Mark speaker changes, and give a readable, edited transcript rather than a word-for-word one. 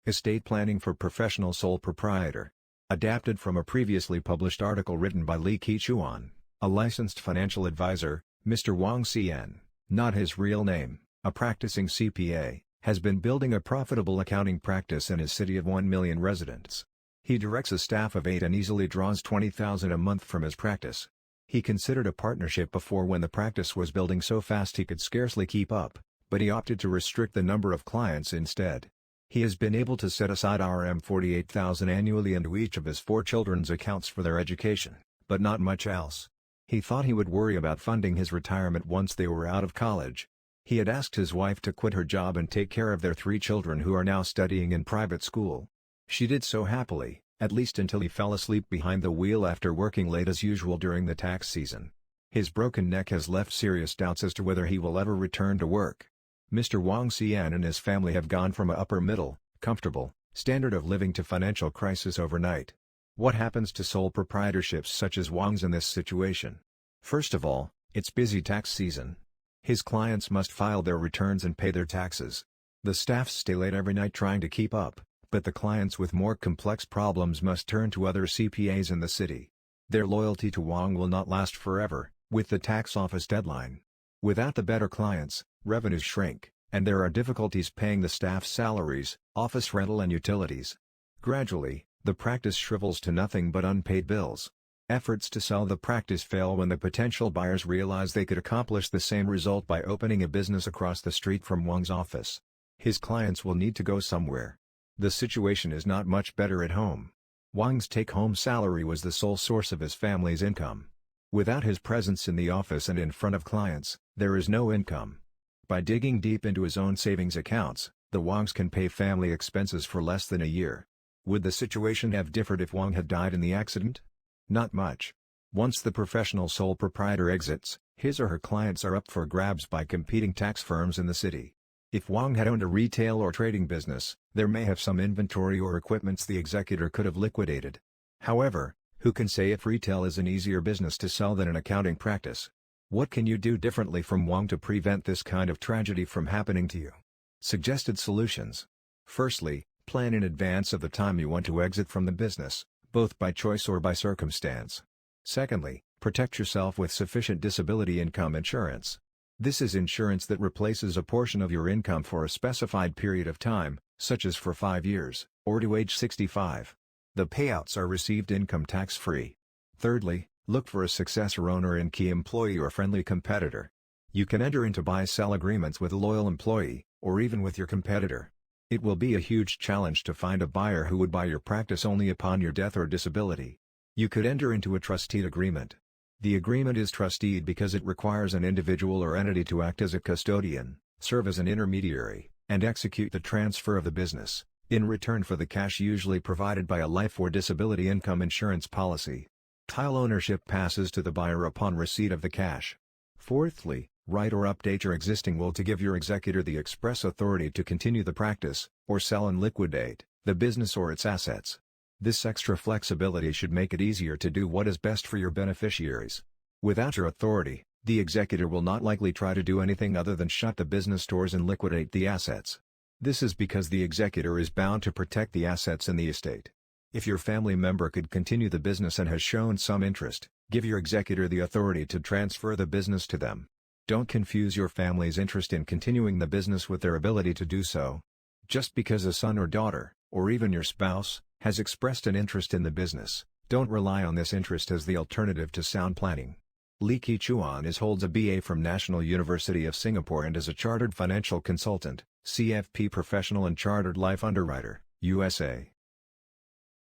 Speaker 1: Estate Planning for Professional Sole Proprietor. Adapted from a previously published article written by Li Qichuan, a licensed financial advisor. Mr. Wang Xian, not his real name, a practicing CPA, has been building a profitable accounting practice in his city of 1 million residents. He directs a staff of 8 and easily draws $20,000 a month from his practice. He considered a partnership before when the practice was building so fast he could scarcely keep up, but he opted to restrict the number of clients instead. He has been able to set aside $48,000 annually into each of his 4 children's accounts for their education, but not much else. He thought he would worry about funding his retirement once they were out of college. He had asked his wife to quit her job and take care of their 3 children who are now studying in private school. She did so happily, at least until he fell asleep behind the wheel after working late as usual during the tax season. His broken neck has left serious doubts as to whether he will ever return to work. Mr. Wang Xian and his family have gone from a upper-middle, comfortable, standard of living to financial crisis overnight. What happens to sole proprietorships such as Wang's in this situation? First of all, it's busy tax season. His clients must file their returns and pay their taxes. The staff stay late every night trying to keep up, but the clients with more complex problems must turn to other CPAs in the city. Their loyalty to Wang will not last forever, with the tax office deadline. Without the better clients, revenues shrink, and there are difficulties paying the staff's salaries, office rental and utilities. Gradually, the practice shrivels to nothing but unpaid bills. Efforts to sell the practice fail when the potential buyers realize they could accomplish the same result by opening a business across the street from Wang's office. His clients will need to go somewhere. The situation is not much better at home. Wang's take-home salary was the sole source of his family's income. Without his presence in the office and in front of clients, there is no income. By digging deep into his own savings accounts, the Wangs can pay family expenses for less than a year. Would the situation have differed if Wang had died in the accident? Not much. Once the professional sole proprietor exits, his or her clients are up for grabs by competing tax firms in the city. If Wang had owned a retail or trading business, there may have some inventory or equipments the executor could have liquidated. However, who can say if retail is an easier business to sell than an accounting practice? What can you do differently from Wang to prevent this kind of tragedy from happening to you? Suggested solutions. Firstly, plan in advance of the time you want to exit from the business, both by choice or by circumstance. Secondly, protect yourself with sufficient disability income insurance. This is insurance that replaces a portion of your income for a specified period of time, such as for 5 years, or to age 65. The payouts are received income tax-free. Thirdly, look for a successor owner and key employee or friendly competitor. You can enter into buy-sell agreements with a loyal employee, or even with your competitor. It will be a huge challenge to find a buyer who would buy your practice only upon your death or disability. You could enter into a trustee agreement. The agreement is trusteed because it requires an individual or entity to act as a custodian, serve as an intermediary, and execute the transfer of the business, in return for the cash usually provided by a life or disability income insurance policy. Title ownership passes to the buyer upon receipt of the cash. Fourthly, write or update your existing will to give your executor the express authority to continue the practice, or sell and liquidate, the business or its assets. This extra flexibility should make it easier to do what is best for your beneficiaries. Without your authority, the executor will not likely try to do anything other than shut the business doors and liquidate the assets. This is because the executor is bound to protect the assets in the estate. If your family member could continue the business and has shown some interest, give your executor the authority to transfer the business to them. Don't confuse your family's interest in continuing the business with their ability to do so. Just because a son or daughter, or even your spouse, has expressed an interest in the business, don't rely on this interest as the alternative to sound planning. Li Qichuan holds a BA from National University of Singapore and is a chartered financial consultant, CFP professional and chartered life underwriter, USA.